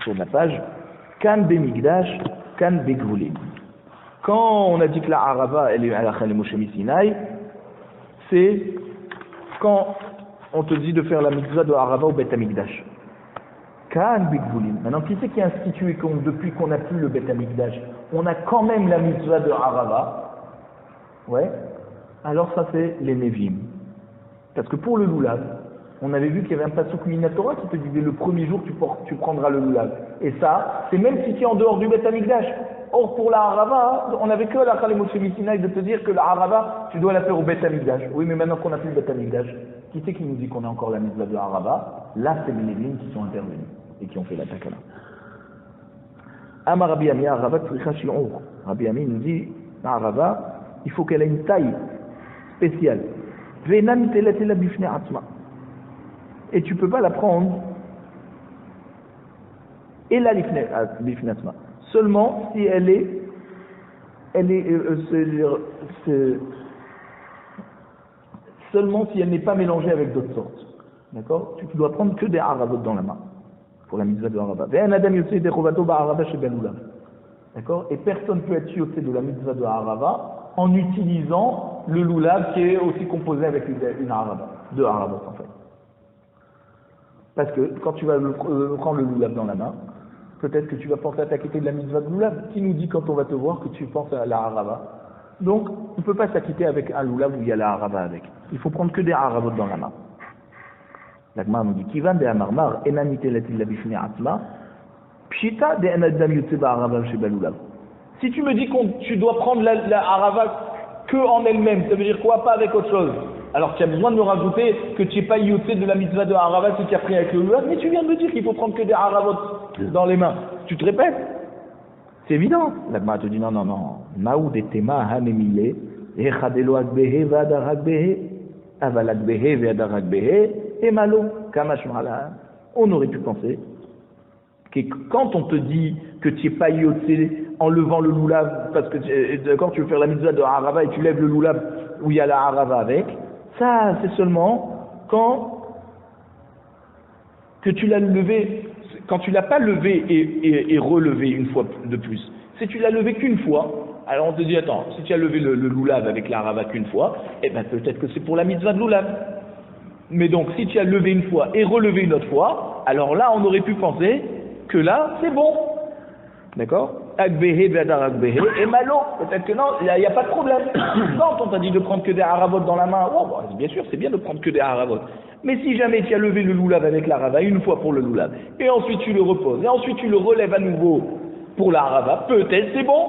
tourne la page. Kan Bemigdash, Kan Begvulim. Quand on a dit que la Arava, elle est à la Moshe Sinai, c'est quand on te dit de faire la mitzvah de Arava au Bet Hamikdash. Kan Begvulim. Maintenant, qui c'est qui a institué depuis qu'on n'a plus le Bet Hamikdash, on a quand même la mitzvah de Arava? Ouais. Alors ça, c'est les Nevim. Parce que pour le Lulav, on avait vu qu'il y avait un pasuk Minatora qui te disait le premier jour tu prendras le Lulav. Et ça, c'est même si tu es en dehors du Bet Hamikdash. Or, pour la Arava, on n'avait que la Khalem Sinai de te dire que la Arava, tu dois la faire au Bet Hamikdash. Oui, mais maintenant qu'on n'a plus le Bet Hamikdash, qui c'est qui nous dit qu'on a encore la mitzvah de Arava? Là, c'est les Nevim qui sont intervenus et qui ont fait la takala. Amar Rabbi Ami, Arava Tzricha Shi'ur. Rabbi Ami nous dit, la Arava, il faut qu'elle ait une taille spéciale. Ve'nan telatela bifnei atzma. Et tu ne peux pas la prendre et la bifnei atzma. Seulement si elle est seulement si elle n'est pas mélangée avec d'autres sortes. D'accord? Tu dois prendre que des haravot dans la main pour la mitzvah de harava. Ve'en adam yotzei de chovato ba'harava shebelulav. D'accord? Et personne ne peut être yotzei de la mitzvah de harava en utilisant le lulav qui est aussi composé avec une harava, deux haravot en fait. Parce que quand tu vas prendre le lulav dans la main, peut-être que tu vas penser à t'acquitter de la mitzvah de lulav. Qui nous dit quand on va te voir que tu penses à la harava? Donc, on ne peut pas s'acquitter avec un lulav où il y a la harava avec. Il faut prendre que des haravot dans la main. La Gemara nous dit Kivan de Amarmar, enamite latil la bifnei atzma, pshita de enadam yotze ba'harava shebelulav. Si tu me dis que tu dois prendre la harava que en elle-même, ça veut dire quoi? Pas avec autre chose. Alors tu as besoin de me rajouter que tu n'es pas yotzé de la mitzvah de harava si tu as pris avec le lulav, mais tu viens de me dire qu'il faut prendre que des haravot dans les mains. Tu te répètes? C'est évident. La Gemara te dit non. Maou de tema hanemile, echadelo akbehe v'adar akbehe, aval akbehe v'adar akbehe, et malo, kamash mala. On aurait pu penser que quand on te dit que tu n'es pas yotzé en levant le lulav, parce que quand tu veux faire la mitzvah de harava et tu lèves le lulav où il y a la harava avec, ça c'est seulement quand que tu l'as levé, quand tu l'as pas levé et relevé une fois de plus. Si tu l'as levé qu'une fois, alors on te dit attends, si tu as levé le lulav avec la harava qu'une fois, eh ben peut-être que c'est pour la mitzvah de lulav. Mais donc si tu as levé une fois et relevé une autre fois, alors là on aurait pu penser que là c'est bon. D'accord? Akbehe, Be'adar Akbehe, et malo. Peut-être que non, il n'y a pas de problème. Quand on t'a dit de prendre que des haravot dans la main, oh, bon, bien sûr, c'est bien de prendre que des haravot. Mais si jamais tu as levé le lulav avec la harava une fois pour le lulav, et ensuite tu le reposes, et ensuite tu le relèves à nouveau pour la harava, peut-être c'est bon.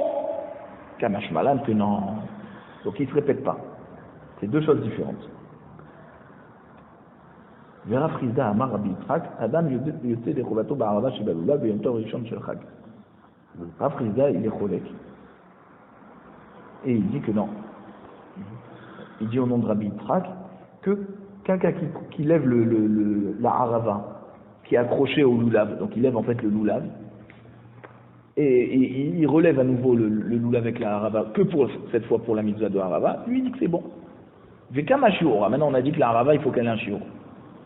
Kamash malan que non. Donc il ne se répète pas. C'est deux choses différentes. Vera Frizda Amar Rabbi Yitzhak, Adam Yotze de Chovato Ba'arava Shebelulav B'yom Tov Rishon Shel Chag. Rav Frizda, il est cholek. Et il dit que non. Il dit au nom de Rabbi Yitzhak que quelqu'un qui lève la harava, qui est accroché au lulav, donc il lève en fait le lulav, et il relève à nouveau le lulav avec la harava, que pour cette fois pour la mitzvah de harava, lui il dit que c'est bon. Vekam ha-shiur. Maintenant on a dit que la harava il faut qu'elle ait un shiur.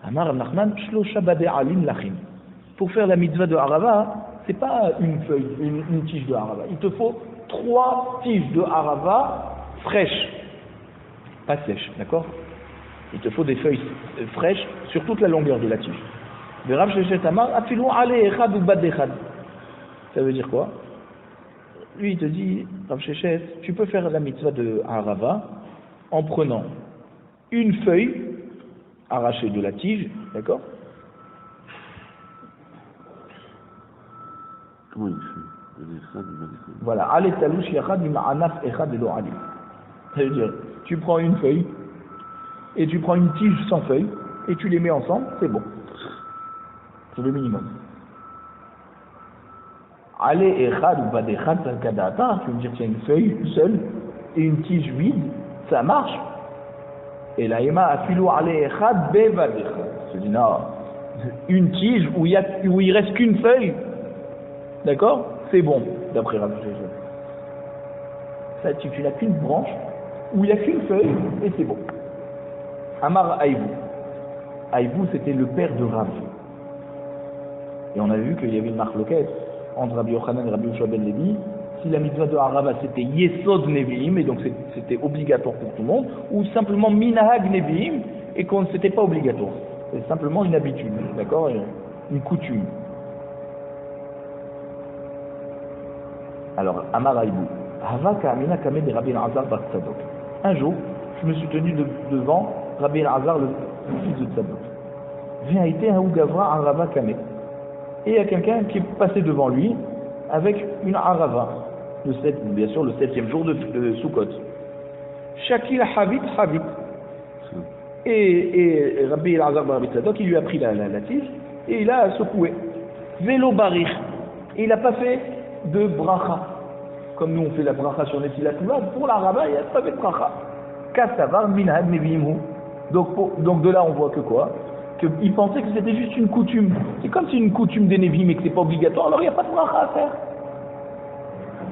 Amar Nachman, shlosha badei alim lachim. Pour faire la mitzvah de harava, c'est pas une feuille, une tige de harava. Il te faut 3 tiges de harava fraîches, pas sèches, d'accord? Il te faut des feuilles fraîches sur toute la longueur de la tige. Rav Sheshet Amar, afilu ale echad ou bad echad. Ça veut dire quoi? Lui il te dit, Rav Sheshet, tu peux faire la mitzvah de harava en prenant une feuille arrachée de la tige, d'accord? Comment il fait? Voilà, ale talouch yachad ma'anaf echad elo alim. Ça veut dire, tu prends une feuille et tu prends une tige sans feuille et tu les mets ensemble, c'est bon. C'est le minimum. Ale echad ou bad echad kadata, tu veux dire qu'il y a une feuille seule et une tige vide, ça marche. Et la Ema afilu ale echad bevad echad. Je dis non, une tige où il reste qu'une feuille. D'accord? C'est bon, d'après Rav Sheshet. Ça, tu n'as qu'une branche où il n'y a qu'une feuille et c'est bon. Amar Aïbou. Aïbou, c'était le père de Rav. Et on a vu qu'il y avait une marloquette entre Rabbi Yochanan et Rabbi Yoshua ben Levi, si la mitzvah de Arava c'était Yesod Nevi'im, et donc c'était obligatoire pour tout le monde, ou simplement Minahag Nevi'im, et qu'on c'était pas obligatoire. C'est simplement une habitude, d'accord, une coutume. Alors, Amar Aïbou, Hava Ka'amina Kameh de Rabbi Elazar bar Tzadok. Un jour, je me suis tenu devant Rabbi Elazar, le fils de Tzadok. Vient été un Ougavra Arava Kameh. Et il y a quelqu'un qui est passé devant lui avec une Arava, bien sûr le 7e jour de Sukkot. Shakil Havit Havit. Et Rabbi Elazar bar Tzadok, il lui a pris la tige et il a secoué. Vélo Barich. Et il n'a pas fait de bracha. Comme nous on fait la bracha sur Netilat Lulav, pour l'Arava, il n'y a pas fait de bracha. Kassavar minhag neviimhu. Donc de là on voit que quoi? Qu'il pensait que c'était juste une coutume. C'est comme si une coutume des Nevi'im et que c'est pas obligatoire, alors il n'y a pas de bracha à faire.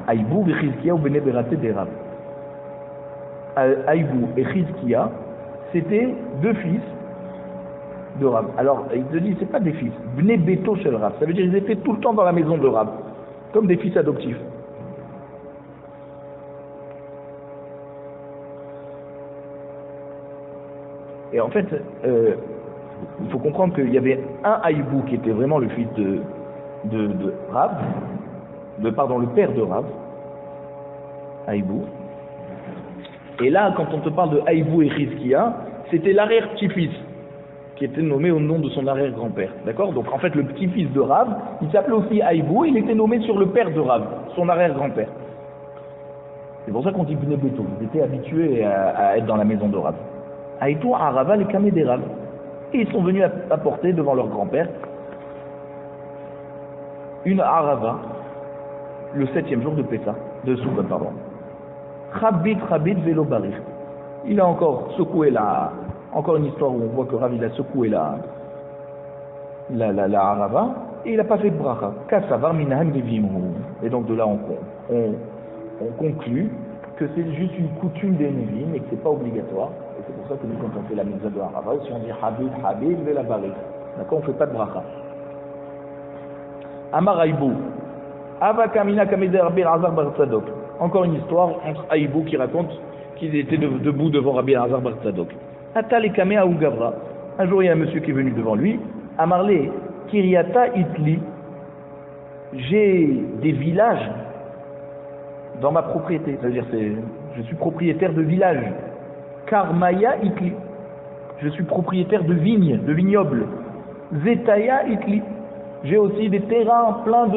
Aïbou et Chizkia ou Bene Beraté des Rav. Aïbou et Chizkia, c'était deux fils de Rav. Alors, il te dit, c'est pas des fils. Bne Beto chez le Rav. Ça veut dire qu'ils étaient tout le temps dans la maison de Rav. Comme des fils adoptifs. Et en fait, il faut comprendre qu'il y avait un Aïbou qui était vraiment le fils de Rav, le père de Rav, Aïbou. Et là, quand on te parle de Aïbou et Chizkia, c'était l'arrière-petit-fils qui était nommé au nom de son arrière-grand-père. D'accord? Donc en fait, le petit-fils de Rav, il s'appelait aussi Aïbou, il était nommé sur le père de Rav, son arrière-grand-père. C'est pour ça qu'on dit Bnei Beto, ils étaient habitués à être dans la maison de Rav. Aïtou, Arava, les Kameh des Rav. Et ils sont venus apporter devant leur grand-père une Arava, le 7e jour de Pessah, de Sukkot, pardon. Chabit Velo Barich. Il a encore secoué encore une histoire où on voit que Rav il a secoué la Arava et il n'a pas fait de bracha. Kassavar minhag neviimhu. Et donc de là on conclut que c'est juste une coutume des Nevi'im et que c'est pas obligatoire. Et c'est pour ça que nous, quand on fait la mitzvah de Arava, si on dit Habib Vela Barich, d'accord, on fait pas de bracha. Amar Aïbou, Ava Kamina Kameder Rabbi Elazar bar Tzadok. Encore une histoire entre Aïbou qui raconte qu'ils étaient debout devant Rabbi Elazar bar Tzadok. Atal et Kameh Aou Gavra. Un jour, il y a un monsieur qui est venu devant lui. Amarle, Kiryata Itli. J'ai des villages dans ma propriété. C'est-à-dire, je suis propriétaire de villages. Karmaya Itli. Je suis propriétaire de vignes, de vignobles. Zetaya Itli. J'ai aussi des terrains pleins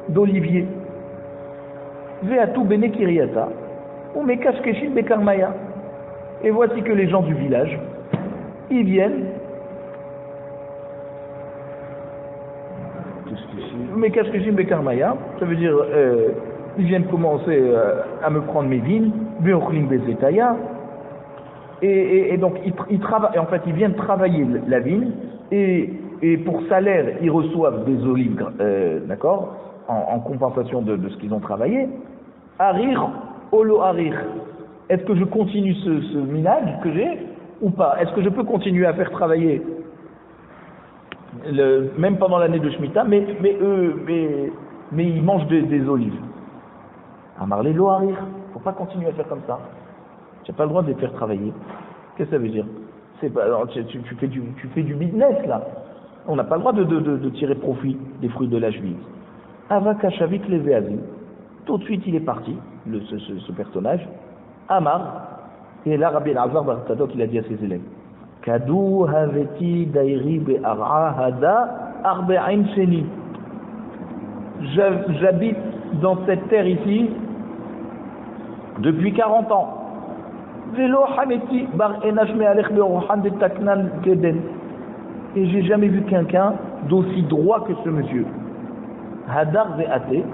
d'oliviers. Veatu Bene Kiryata. Ou Mekashkeshin Bekarmaya. Et voici que les gens du village, ils viennent. Mekashkeshin Bekarmaya, ça veut dire, ils viennent commencer à me prendre mes vignes. Beochlim Bezetaya. Et donc, ils travaillent, en fait, ils viennent travailler la vigne. Et pour salaire, ils reçoivent des olives, d'accord, en compensation de ce qu'ils ont travaillé. Arir, Olo Arir. Est-ce que je continue ce minage que j'ai ou pas? Est-ce que je peux continuer à faire travailler même pendant l'année de Shemitah, mais ils mangent des olives? Amarle Lo Arir. Il ne faut pas continuer à faire comme ça. Tu n'as pas le droit de les faire travailler. Qu'est-ce que ça veut dire? Tu fais du business là. On n'a pas le droit de tirer profit des fruits de la juive. Avakashavik Leveazi. Tout de suite il est parti, ce personnage. Amar. Et là Rabbi Elazar bar Tzadok il a dit à ses élèves. Kadou haveti dairi be'ara hada arba'in sheni. J'habite dans cette terre ici depuis 40 ans. Velo hameti bar enash me'alech be'rohan de taknan keden. Et j'ai jamais vu quelqu'un d'aussi droit que ce monsieur. Hadar ve'ate.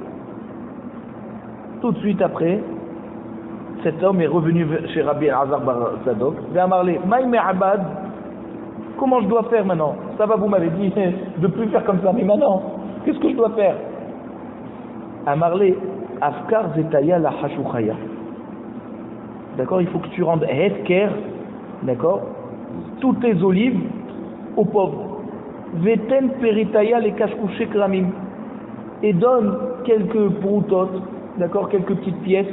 Tout de suite après, cet homme est revenu chez Rabbi Elazar bar Tzadok. Ve'amarle, maï me'abad. Comment je dois faire maintenant? Ça va, vous m'avez dit de plus faire comme ça, mais maintenant, qu'est-ce que je dois faire? Amarle, afkar zetaya la hashuchaya. D'accord, il faut que tu rendes hetker, d'accord, toutes tes olives aux pauvres. Veten peritaya les kashkouché kramim. Et donne quelques broutotes, d'accord, quelques petites pièces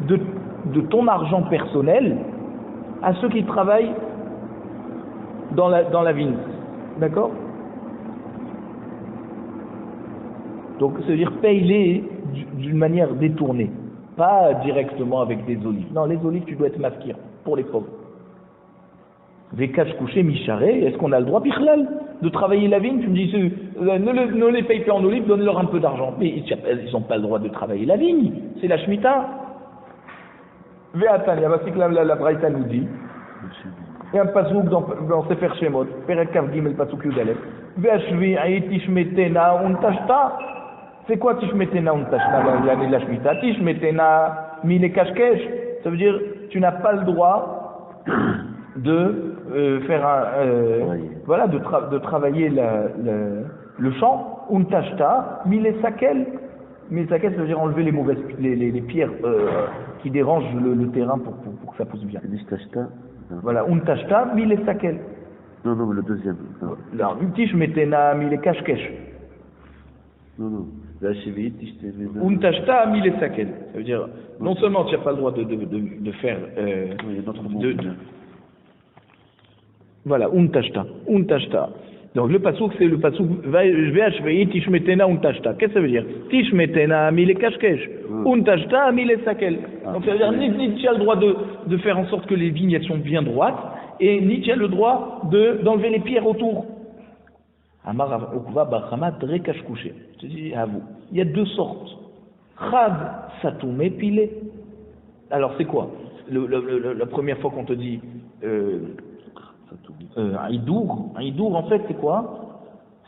de ton argent personnel à ceux qui travaillent dans la vigne. D'accord? Donc, ça veut dire paye-les d'une manière détournée, pas directement avec des olives. Non, les olives, tu dois être masquir pour les pauvres. Des caches couchées, micharé, est-ce qu'on a le droit, Bichlal, de travailler la vigne? Tu me dis, ne les paye pas en olives, donne-leur un peu d'argent. Mais ils n'ont pas le droit de travailler la vigne, c'est la Shemitah. Ve'atan, voici que la Braïta nous dit. Il y a un pasouk dans Sefer Shemot, Perek Kav Gimel Pasouk Yudalef. Ve'ashvi'i tishmetena untashta. C'est quoi tishmetena untashta, l'année de la Shemitah? Tishmetena mine kashkesh. Ça veut dire, tu n'as pas le droit de faire de travailler le champ. Untashta mile sakel. Mile sakel, ça veut dire enlever les mauvaises, les pierres qui dérangent le terrain pour que ça pousse bien. Voilà, untashta mile sakel. Non, mais le deuxième. Alors, tish metena mile kashkesh. Non. La cheville, tish metena. Untashta mile sakel. Ça veut dire, non seulement tu n'as pas le droit de faire. Voilà, untashta. Donc le pasouk, c'est le pasouk ve'ashvei tishmetena untashta. Qu'est-ce que ça veut dire? Tishmetena mile kashkesh. Untashta mile sakel. Donc ça veut dire ni tu as le droit de faire en sorte que les vignes sont bien droites, et ni tu as le droit d'enlever les pierres autour. Amar okva bachama dre kashkouché. Je te dis à vous, il y a deux sortes. Chad satoumé pilé. Alors c'est quoi? La première fois qu'on te dit un hidour, en fait, c'est quoi?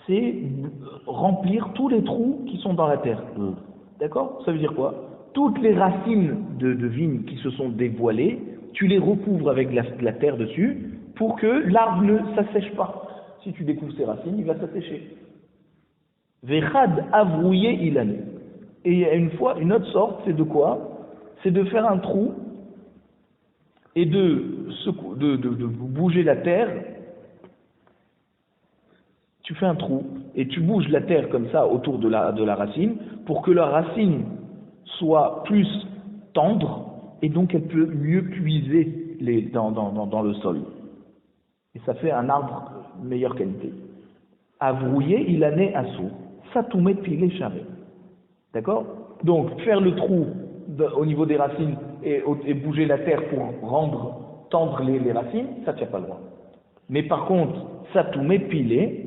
C'est remplir tous les trous qui sont dans la terre. D'accord? Ça veut dire quoi? Toutes les racines de vigne qui se sont dévoilées, tu les recouvres avec la terre dessus pour que l'arbre ne s'assèche pas. Si tu découvres ses racines, il va s'assécher. Vechad avrouillé ilané. Et il y a une autre sorte, c'est de quoi? C'est de faire un trou et de bouger la terre. Tu fais un trou et tu bouges la terre comme ça autour de la racine pour que la racine soit plus tendre et donc elle peut mieux puiser dans le sol. Et ça fait un arbre de meilleure qualité. Avrouillé, il a né à sourd. Satoumet pilé charé. D'accord? Donc faire le trou au niveau des racines et bouger la terre pour rendre tendre les racines, ça tu n'as pas le droit. Mais par contre, satoumet pilé,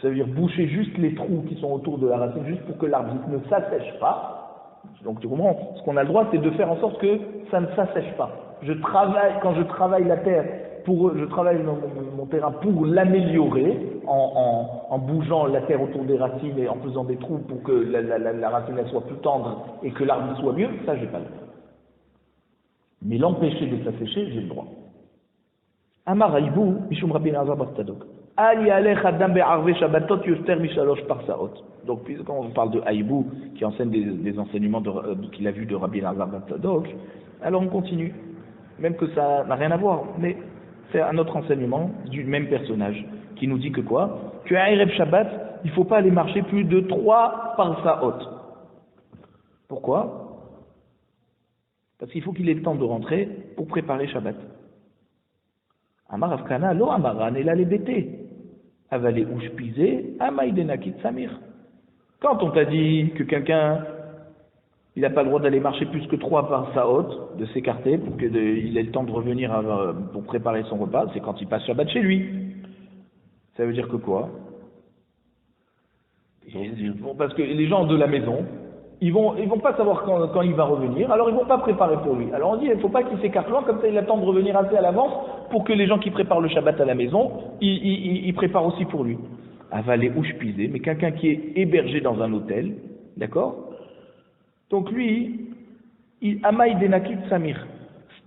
ça veut dire boucher juste les trous qui sont autour de la racine, juste pour que l'arbre ne s'assèche pas. Donc tu comprends? Ce qu'on a le droit, c'est de faire en sorte que ça ne s'assèche pas. Quand je travaille la terre, je travaille mon terrain pour l'améliorer, en bougeant la terre autour des racines et en faisant des trous pour que la racine elle soit plus tendre et que l'arbre soit mieux, ça j'ai pas le droit. Mais l'empêcher de s'assécher, j'ai le droit. Amar Aïbou, Mishum Rabbi Elazar bar Tzadok. Donc, quand on parle de Aïbou, qui enseigne des enseignements qu'il a vus de Rabbi Elazar bar Tzadok, alors on continue. Même que ça n'a rien à voir, mais c'est un autre enseignement du même personnage, qui nous dit que quoi? Qu'à Erev Shabbat, il ne faut pas aller marcher plus de 3 parsaot. Pourquoi? Parce qu'il faut qu'il ait le temps de rentrer pour préparer Shabbat. Amar Avkana, lo amaran, et là les bêtés. Avalé ou shpizé, amaïdenakit samir. Quand on t'a dit que quelqu'un, il n'a pas le droit d'aller marcher plus que 3 parsaot, de s'écarter pour qu'il ait le temps de revenir pour préparer son repas, c'est quand il passe Shabbat chez lui. Ça veut dire que quoi? Parce que les gens de la maison, ils vont pas savoir quand il va revenir, alors ils vont pas préparer pour lui. Alors on dit, il ne faut pas qu'il s'écarte loin, comme ça il attend de revenir assez à l'avance pour que les gens qui préparent le Shabbat à la maison, ils préparent aussi pour lui. Avalé ou shpizé, mais quelqu'un qui est hébergé dans un hôtel, d'accord? Donc lui, Amaï Denakit Samir,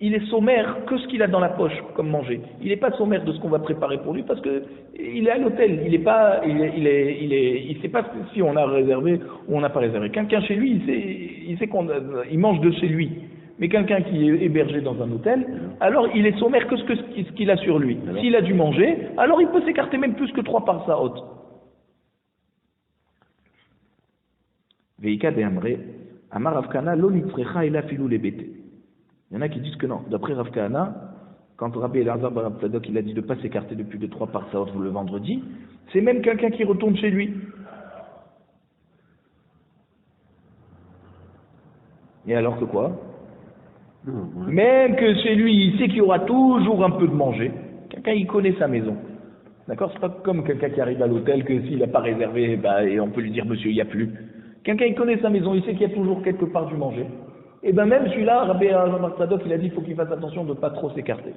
il est sommaire que ce qu'il a dans la poche comme manger. Il n'est pas sommaire de ce qu'on va préparer pour lui parce que il est à l'hôtel. Il sait pas si on a réservé ou on n'a pas réservé. Quelqu'un chez lui, il sait qu'il mange de chez lui. Mais quelqu'un qui est hébergé dans un hôtel, alors il est sommaire que ce qu'il a sur lui. S'il a dû manger, alors il peut s'écarter même plus que 3 parsaot. Veika de Amre, Amar Rav Kahana, lo nitzrecha ela filou les bêtés. Il y en a qui disent que non. D'après Rav Kahana, quand Rabbi Elazar bar Tzadok il a dit de ne pas s'écarter de plus de 3 parsaot le vendredi, c'est même quelqu'un qui retourne chez lui. Et alors que quoi? Même que chez lui, il sait qu'il y aura toujours un peu de manger. Quelqu'un, il connaît sa maison. D'accord? C'est pas comme quelqu'un qui arrive à l'hôtel que s'il n'a pas réservé, et on peut lui dire, monsieur, il n'y a plus. Quelqu'un, il connaît sa maison, il sait qu'il y a toujours quelque part du manger. Et même celui-là, Rabbi Tzadok, il a dit qu'il faut qu'il fasse attention de ne pas trop s'écarter.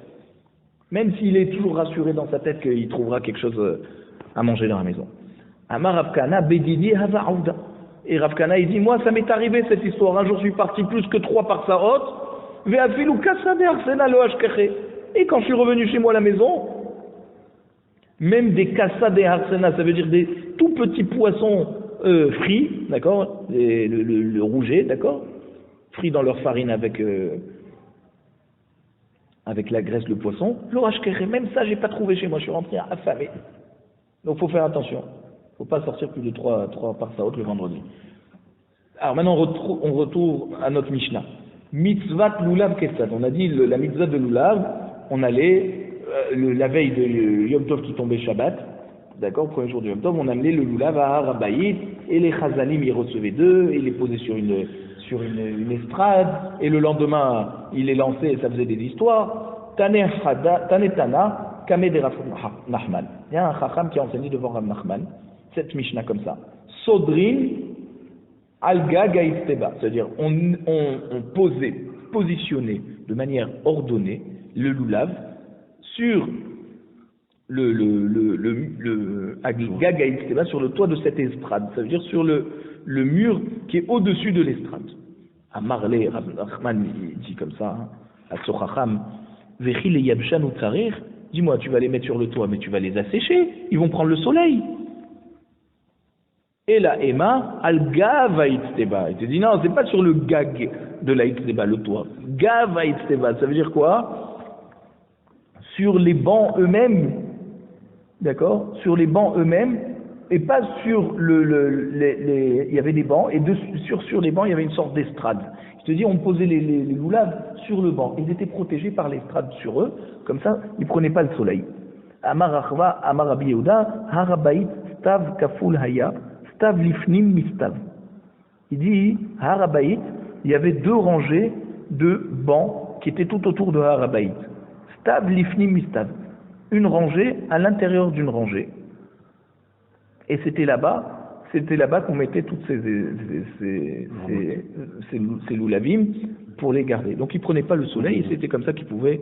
Même s'il est toujours rassuré dans sa tête qu'il trouvera quelque chose à manger dans la maison. Amar Rav Kahana, Bedidi Hava Aouda. Et Rav Kahana, il dit, moi, ça m'est arrivé cette histoire. Un jour, je suis parti plus que 3 parsaot. Et quand je suis revenu chez moi à la maison, même des kassa de harsena, ça veut dire des tout petits poissons frits, d'accord, le rouget, d'accord, frits dans leur farine avec la graisse, le poisson. Même ça, j'ai pas trouvé chez moi. Je suis rentré affamé. Donc, faut faire attention. Faut pas sortir plus de 3 parsaot le vendredi. Alors maintenant, on retourne à notre Mishnah. Mitzvat lulav kessad. On a dit la mitzvah de lulav, on allait la veille de Yom Tov qui tombait Shabbat, d'accord, premier jour de Yom Tov, on amenait le lulav à Har Habayit et les chazanim y recevaient d'eux et les posaient sur une estrade et le lendemain il les lançait et ça faisait des histoires. Tanetana Kameh de Rav Nachman. Il y a un chacham qui a enseigné devant Rav Nachman cette Mishnah comme ça. Sodrin Alga Gaïsteba, c'est-à-dire on positionnait de manière ordonnée le lulav sur le Alga Gaïsteba, sur le toit de cette estrade, ça veut dire sur le mur qui est au-dessus de l'estrade. À Marley, Rahman dit comme ça, à Sochacham, Vechi le Yabshan ou Tsarir, dis-moi, tu vas les mettre sur le toit, mais tu vas les assécher, ils vont prendre le soleil. Et la Emma, al Gava Itzteba. Il te dit non, c'est pas sur le gag de la Itzteba, le toit. Gava Itzteba, ça veut dire quoi? Sur les bancs eux-mêmes, d'accord? Sur les bancs eux-mêmes, et pas sur il y avait des bancs, et sur les bancs, il y avait une sorte d'estrade. Il te dit, on posait les loulaves sur le banc. Ils étaient protégés par l'estrade sur eux, comme ça, ils prenaient pas le soleil. Amar Achva, Amar Rabbi Yehuda, Harabait, Stav Kaful Haya. Stav lifnim mistav. Il dit, Harabaït, il y avait 2 rangées de bancs qui étaient tout autour de Harabaït. Stav lifnim mistav. Une rangée à l'intérieur d'une rangée. Et c'était là-bas qu'on mettait toutes ces loulavim pour les garder. Donc ils prenaient pas le soleil et c'était comme ça qu'ils pouvaient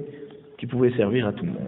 servir à tout le monde.